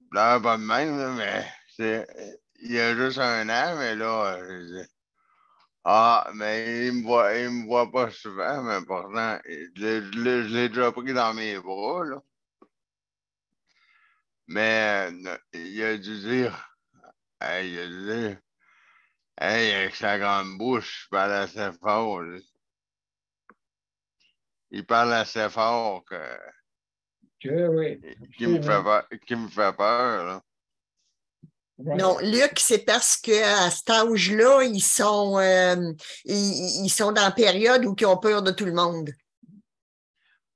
Pleure pas de même, là, mais il y a juste un an, mais là, je dis, ah, mais il me voit pas souvent, mais pourtant, je l'ai déjà pris dans mes bras, là. Mais il a dû dire, hey, il a dû dire, hey, avec sa grande bouche, il parle assez fort, là. Il parle assez fort Oui. qui me fait peur, là. Non, Luc, c'est parce qu'à cet âge-là, ils sont dans la période où ils ont peur de tout le monde.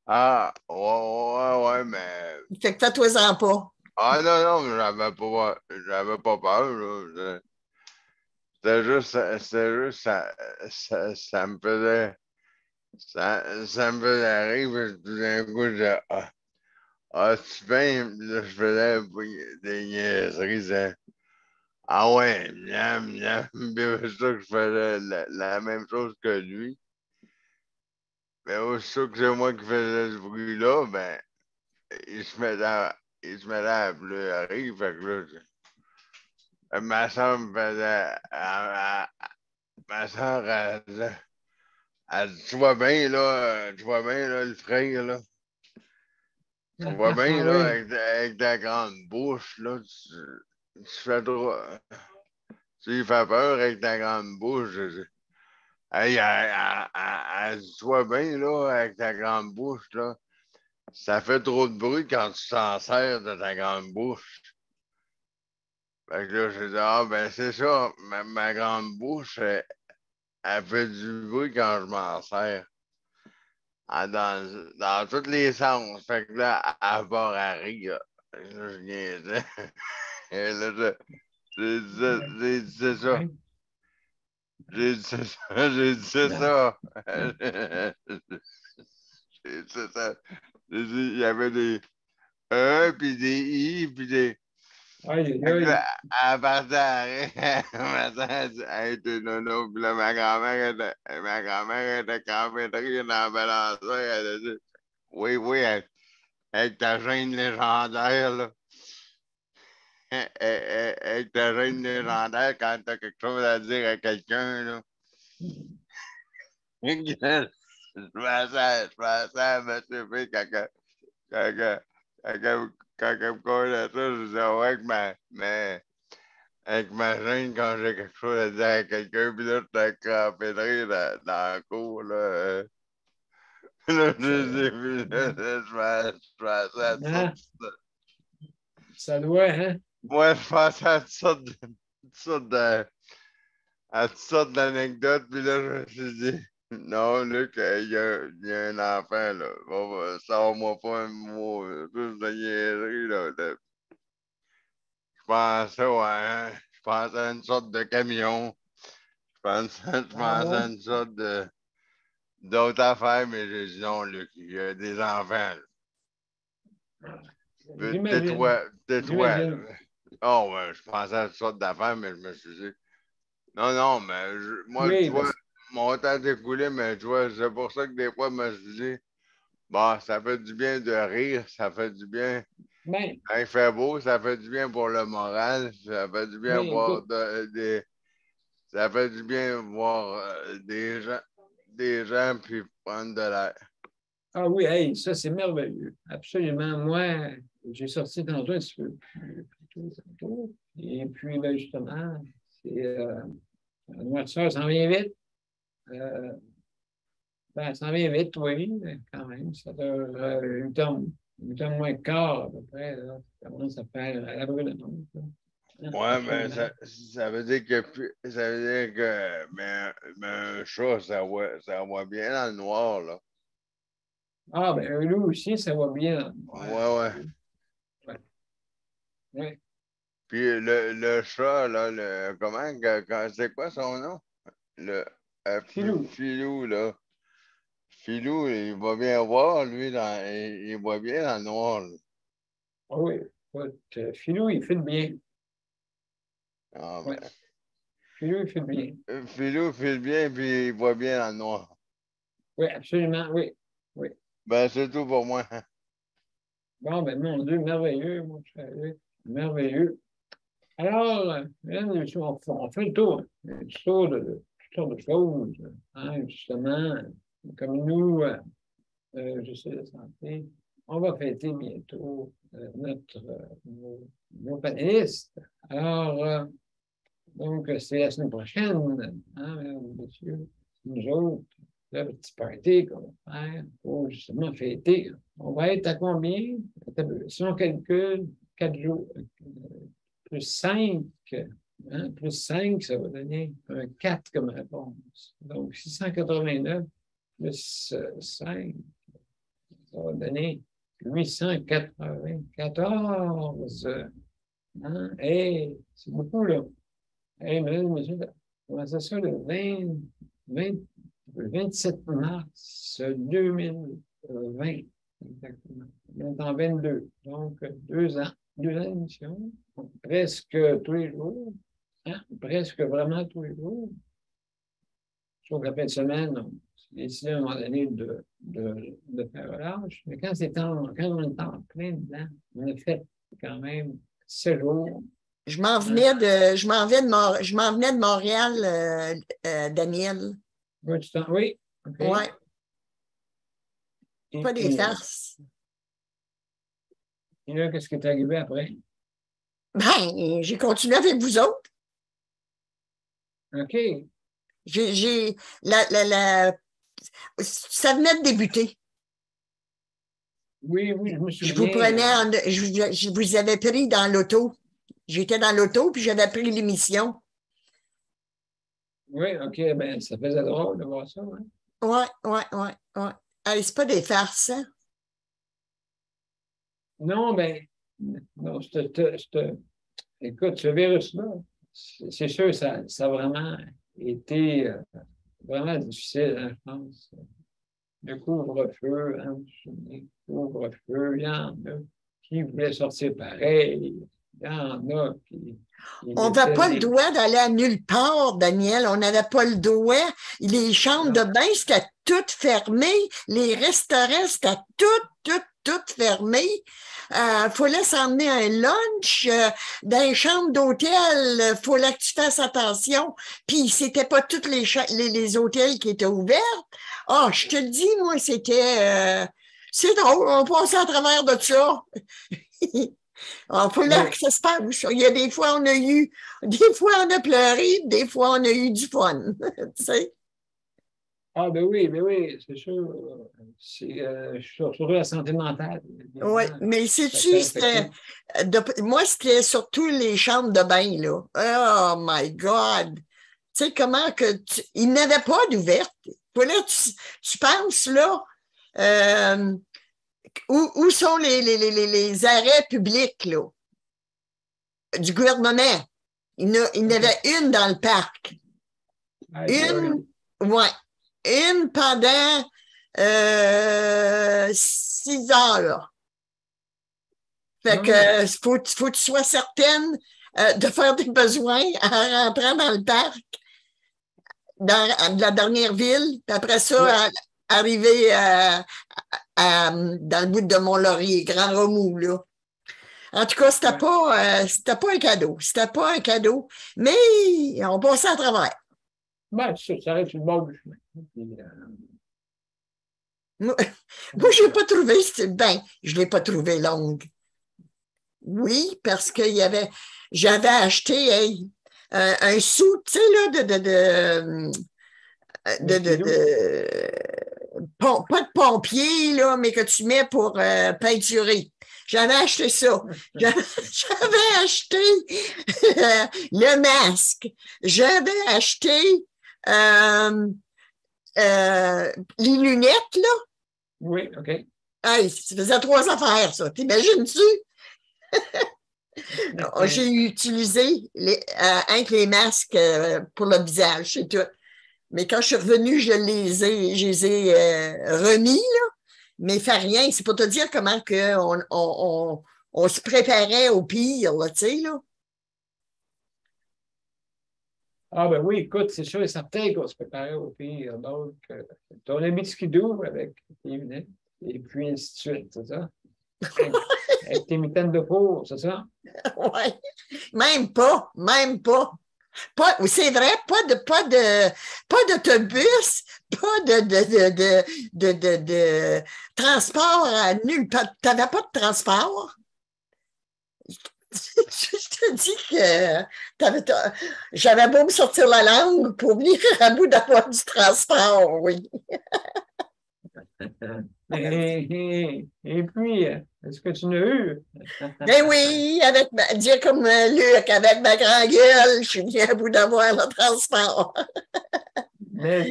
Ah, ouais, mais. Fait que fais-toi-en pas. Ah non, j'avais pas peur, là. C'était juste, ça me faisait. Ça me faisait rire, parce que tout d'un coup, tu viens, là, je faisais des niaiseries, je disais, ah ouais, miam, miam, c'est ça que je faisais la même chose que lui. Mais aussitôt que c'est moi qui faisais ce bruit-là, ben, il se mettait à pleurer, fait que là, ma soeur me faisait, ma soeur, elle dit, tu vois bien, là, le frère, là. Tu vois bien, là, avec ta grande bouche, là, tu fais trop. Tu lui fais peur avec ta grande bouche. Hey, tu vois bien, là, avec ta grande bouche, là, ça fait trop de bruit quand tu t'en sers de ta grande bouche. Fait que là, j'ai dit, ah, ben, c'est ça, ma grande bouche, elle fait du bruit quand je m'en sers. dans tous les sens. Fait que là, à part à rire, là, je niaisais. Et là, j'ai dit ça. J'ai dit ça. J'ai dit ça. J'ai dit ça. J'ai dit, il y avait des E, puis des I, puis des... À partir ma soeur a dit, hey, t'es nono. Puis là, ma grand-mère était campée de rire dans la balançoire. Elle a dit, oui, avec ta gêne légendaire, là. Avec ta gêne légendaire, quand t'as quelque chose à dire à quelqu'un, là. Je pensais à M. P quand elle me connaît ça, je disais, ouais, avec ma gêne, quand j'ai quelque chose à dire à quelqu'un, puis là, j'étais crampé de rire dans la cour, là. Là, je pensais à ça. Ça doit, hein? Moi, je pensais à toutes sortes d'anecdotes, puis là, je me suis dit, non, Luc, il y a un enfant, là. Bon, sors-moi pas un mot, plus de niaiserie, là. Je pensais, ouais, je pensais à une sorte de camion. Je pensais à une sorte d'autres affaires, mais j'ai dit non, Luc, il y a des enfants, là. Tais-toi. Oh, ouais, je pensais à une sorte d'affaires, mais je me suis dit, non, mais moi, tu vois, mon temps écoulé, mais tu vois, c'est pour ça que des fois, je me suis dit, bon, ça fait du bien de rire, ça fait du bien. Ben, Quand il fait beau, ça fait du bien pour le moral, ça fait du bien voir ça fait du bien voir des gens puis prendre de l'air. Ah oui, hey, ça, c'est merveilleux. Absolument. Moi, j'ai sorti tantôt un petit peu plus tôt. Et puis, ben, justement, c'est la noirceur s'en vient vite. Ben, ça s'en vient vite, oui, mais quand même. Ça dure 8 ans moins de quart, à peu près. Là. Ça commence à faire à la brûle. Ouais, ben, ça veut dire mais un chat, ça voit bien dans le noir, là. Ah, ben, un loup aussi, ça va bien. Ouais. Ouais. Puis le chat, là, c'est quoi son nom? Filou, là. Filou, il va bien voir, lui, il voit bien dans le noir, là. Ah oui, Filou, il fait bien. Ah, ouais. ben. Filou, il fait bien. Filou fait bien, puis il voit bien dans le noir. Oui, absolument, oui. Ben, c'est tout pour moi. Bon, ben, mon Dieu, merveilleux, mon cher. Merveilleux. Alors, mesdames et messieurs, on fait le tour. Un tour de toutes sortes de choses. Hein, justement, comme nous, je sais la santé, on va fêter bientôt nos panélistes. Alors, donc, c'est la semaine prochaine, hein, mesdames et messieurs, nous autres, le petit party qu'on va faire pour justement fêter. On va être à combien? Si on calcule 4 jours, plus 5, hein, plus 5, ça va donner un 4 comme réponse. Donc, 689 plus 5, ça va donner 894. Hein? Hey, c'est beaucoup, là. Hey, mesdames et messieurs, comment ça se fait le 27 mars 2020? Exactement. On est en 22. Donc, 2 ans. 2 ans d'émission. Presque tous les jours. Hein? Presque vraiment tous les jours. Sauf la fin de semaine, on s'est décidé à un moment donné de faire relâche. Mais quand on est en plein dedans, on a fait quand même 7 jours. Je m'en venais de Montréal, Daniel. Oui, oui. Okay. Ouais. Pas des farces. Et là, qu'est-ce qui est arrivé après? Ben, j'ai continué avec vous autres. OK. Ça venait de débuter. Oui, je me souviens. Je vous avais pris dans l'auto. J'étais dans l'auto, puis j'avais pris l'émission. Oui, OK. Ben, ça faisait drôle de voir ça, hein? Ouais. Hey, c'est pas des farces, hein? Non, mais non, écoute, ce virus-là, c'est sûr, ça a vraiment été vraiment difficile, hein, je pense. Le couvre-feu, hein, le couvre-feu, il y en a qui voulaient sortir pareil, il y en a qui... On n'avait pas le droit d'aller à nulle part, Daniel. On n'avait pas le droit. Les chambres de bain, c'était toutes fermées. Les restaurants, c'était toutes fermées. Il fallait s'emmener un lunch. Dans les chambres d'hôtel, il fallait que tu fasses attention. Puis, c'était pas tous les hôtels qui étaient ouverts. Ah, je te le dis, moi, c'était... c'est drôle, on passait à travers de ça. Il faut là que ça se passe. Il y a des fois, on a pleuré, des fois, on a eu du fun. Tu sais? Ah, ben oui, c'est sûr. C'est surtout la santé mentale. Oui, mais sais-tu, moi, c'était surtout les chambres de bain, là. Oh my God! Tu sais, comment que il n'avait pas d'ouverture. Là, tu penses, là, où sont les arrêts publics, là, du gouvernement? Il y en avait une dans le parc. Une pendant 6 heures. Fait que faut que tu sois certaine de faire tes besoins en rentrant dans le parc, dans la dernière ville, puis après ça, arriver dans le bout de Mont-Laurier, Grand Remous, là. En tout cas, c'était pas un cadeau. C'était pas un cadeau, mais on passait à travers. Ben, ça reste une bonne chemin. Moi, je l'ai pas trouvé, je l'ai pas trouvé longue. Oui, parce que j'avais acheté un sou, tu sais, là, pas de pompier, là, mais que tu mets pour peinturer. J'avais acheté ça. J'avais acheté le masque. J'avais acheté les lunettes, là. Oui, OK. Hey, ça faisait 3 affaires, ça. T'imagines-tu? J'ai utilisé les masques pour le visage, c'est tout. Mais quand je suis revenue, je les ai remis, là. Mais fait rien. C'est pour te dire comment on se préparait au pire, là, tu sais, là. Ah, ben oui, écoute, c'est sûr et certain qu'on se préparait au pire. Donc, ton ami skidoo avec tes lunettes, et puis ainsi de suite, c'est ça? Avec tes mitaines de peau, c'est ça? Oui. Même pas. C'est vrai, pas d'autobus, pas de transport à nulle part. Tu n'avais pas de transport? Je te dis que j'avais beau me sortir la langue pour venir à bout d'avoir du transport, oui. Et puis, est-ce que tu n'as eu? Ben oui, dire comme Luc, avec ma grande gueule, je suis venu à bout d'avoir le transport. Mais.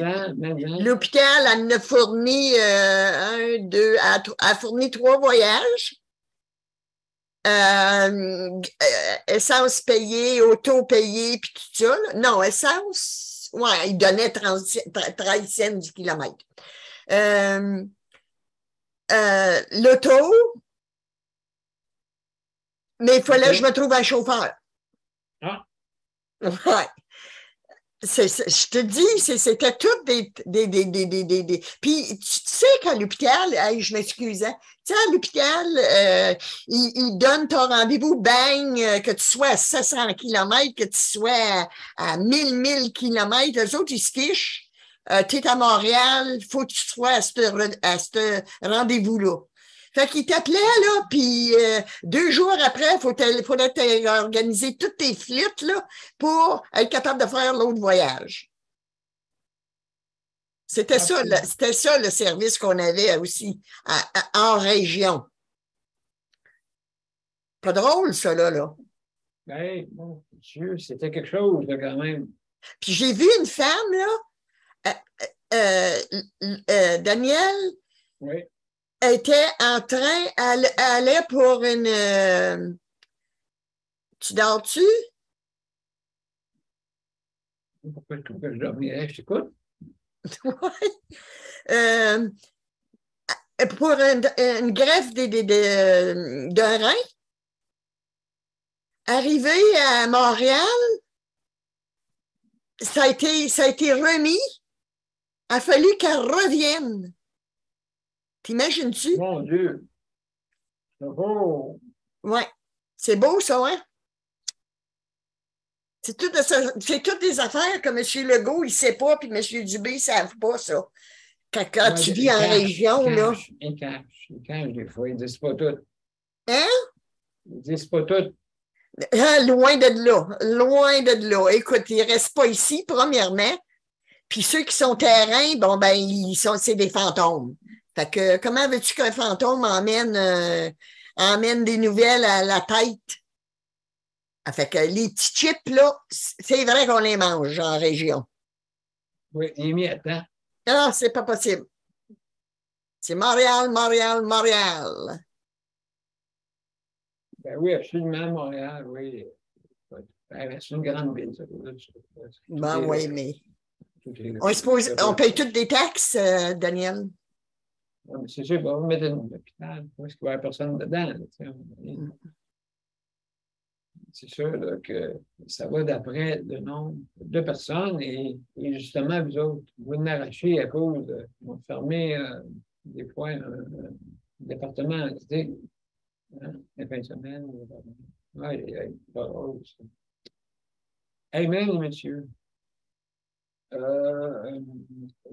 L'hôpital, elle a fourni a fourni 3 voyages. Essence payée, auto payée, puis tout ça. Là. Non, essence, ouais, il donnait 13 cents du kilomètre. L'auto, mais il fallait que je me trouve un chauffeur. Ah. Ouais. Je te dis, c'était tout des. Puis, tu sais qu'à l'hôpital, je m'excuse, hein, tu sais, à l'hôpital, ils donnent ton rendez-vous, bang, que tu sois à 700 km, que tu sois à 1000 km, eux autres, ils se fichent. Tu es à Montréal, il faut que tu sois à ce rendez-vous-là. Fait qu'il t'appelait, là, puis 2 jours après, il fallait organiser toutes tes flûtes, là, pour être capable de faire l'autre voyage. C'était ça le service qu'on avait aussi en région. Pas drôle, ça, là. Ben, mon Dieu, c'était quelque chose, là, quand même. Puis j'ai vu une femme, là, Daniel, Oui. était en train, elle allait pour une... tu dors-tu? Pourquoi je dormirais? Je t'écoute. Oui. Pour une greffe d'un rein. Arrivée à Montréal, ça a été remis. Il a fallu qu'elle revienne. T'imagines-tu? Mon Dieu. Oh. Oui. C'est beau, ça, hein? C'est toutes des affaires que M. Legault, il ne sait pas, puis M. Dubé, ils ne savent pas, ça. Quand tu vis en région, là. Ils cachent des fois, ils ne disent pas tout. Hein? Ils ne disent pas tout. Loin de là. Loin de là. Écoute, ils ne restent pas ici, premièrement. Puis ceux qui sont terrains, bon, ben, c'est des fantômes. Fait que comment veux-tu qu'un fantôme emmène des nouvelles à la tête? Fait que les petits chips, là, c'est vrai qu'on les mange en région. Oui, il est mis à temps. Non, c'est pas possible. C'est Montréal, Montréal, Montréal. Ben oui, absolument, Montréal, oui. Ben, c'est une grande ville, ça. Ben oui, mais... On paye toutes des taxes, Daniel. Oui, mais c'est sûr, on va mettre un hôpital. Où est-ce qu'il va y avoir personne dedans? C'est sûr là, que ça va d'après le nombre de personnes et justement, vous autres, vous n'arrachez à cause de... Vous fermez des fois un département, tu sais, hein, les fins de semaine. Amen, monsieur.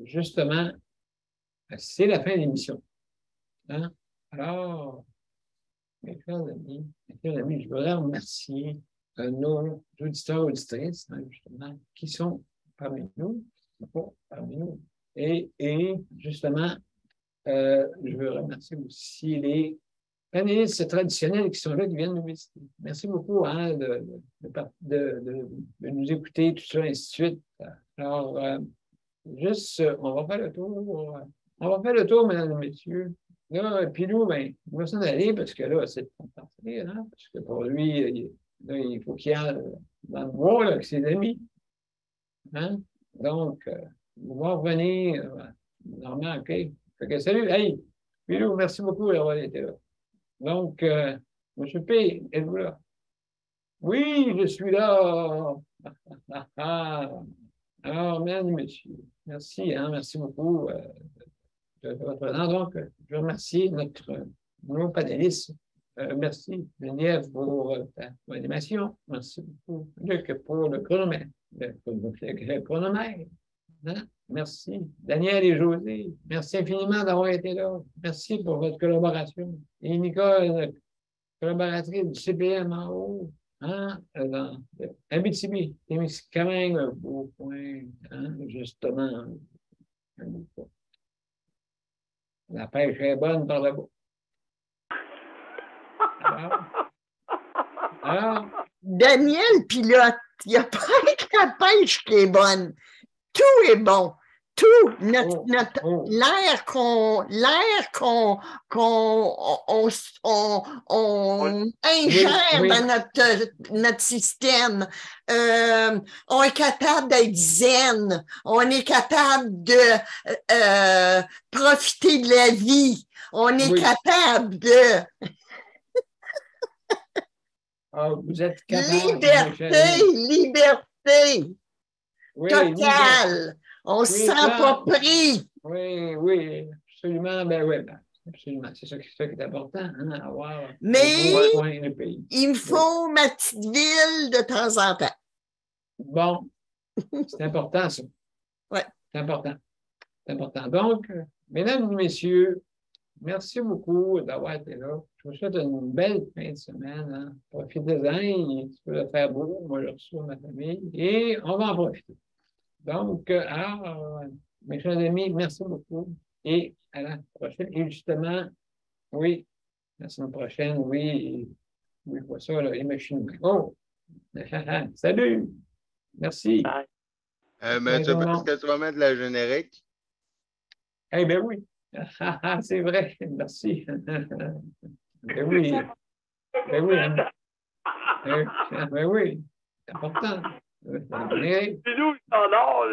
Justement, c'est la fin de l'émission. Hein? Alors, mes chers amis, je voudrais remercier nos auditeurs et auditrices, hein, justement, qui sont parmi nous, Et justement, je veux remercier aussi les panélistes traditionnels qui sont là, qui viennent nous visiter. Merci beaucoup hein, de nous écouter, tout ça, ainsi de suite. Alors, juste, on va faire le tour. On va faire le tour, mesdames et messieurs. Là, puis nous, ben, on va s'en aller parce que là, c'est de partir, hein, parce que pour lui, il faut qu'il aille dans le bois là, avec ses amis. Hein? Donc, on va revenir. Normand, OK. Fait que salut, hey, Pilou, merci beaucoup d'avoir été là. Donc, M. P, êtes-vous là? Oui, je suis là. Alors, mesdames et messieurs, merci, hein, merci beaucoup de votre présence. Donc, je remercie nos panélistes. Merci, Geneviève, pour ta animation. Merci beaucoup, Luc, pour le chronomètre. Le chronomètre. Hein? Merci. Daniel et José, merci infiniment d'avoir été là. Merci pour votre collaboration. Et Nicole, collaboratrice du CPM en haut. Hein, dans Abitibi, c'est quand même un beau point, hein, justement. La pêche est bonne par là-bas. Alors, Daniel pilote, il n'y a pas que la pêche qui est bonne. Tout est bon. Tout, l'air qu'on ingère dans notre système. On est capable d'être zen. On est capable de profiter de la vie. On est capable de... vous êtes capable. Liberté. Totale. On ne se sent pas pris. Oui, absolument. Ben oui, absolument. C'est ça qui est important, hein, avoir mais le pays. Il me faut ma petite ville de temps en temps. Bon, c'est important, ça. Oui. C'est important. C'est important. Donc, mesdames et messieurs, merci beaucoup d'avoir été là. Je vous souhaite une belle fin de semaine. Hein. Profitez-en, il peut faire beau. Moi, je reçois ma famille et on va en profiter. Donc, alors, mes chers amis, merci beaucoup et à la prochaine. Et justement, oui, la semaine prochaine, oui, je vois ça, là, les machines. Oh, salut, merci. Est-ce que tu vas mettre la générique? Eh bien oui. C'est vrai, merci. Ben oui. Ben oui. Ben oui. C'est important. C'est nous qui en avons,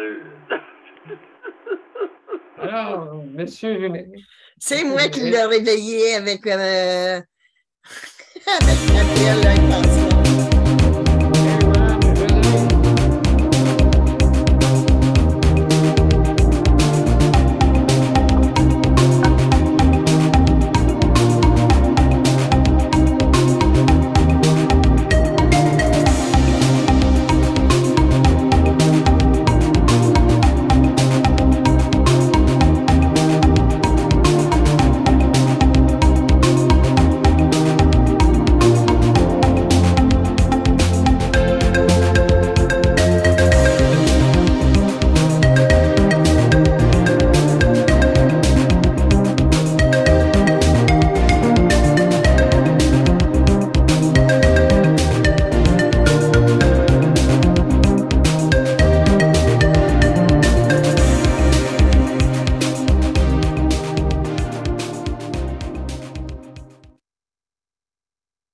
Alors, monsieur Générique. C'est moi qui l'ai réveillé avec, avec l'appel intention.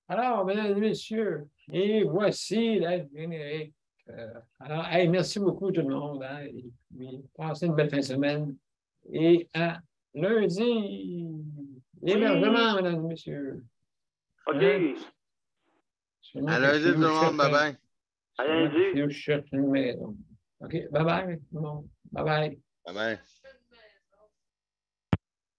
Alors, mesdames et messieurs, et voici la générique. Alors, hey, merci beaucoup tout le monde. Hein, et puis, passez une belle fin de semaine. Et à lundi, l'hébergement, mesdames et messieurs. OK. Hein? À lundi, tout le monde. Bye-bye. À lundi. Je cherche une maison. OK, bye-bye, tout le monde. Bye-bye. Bye-bye.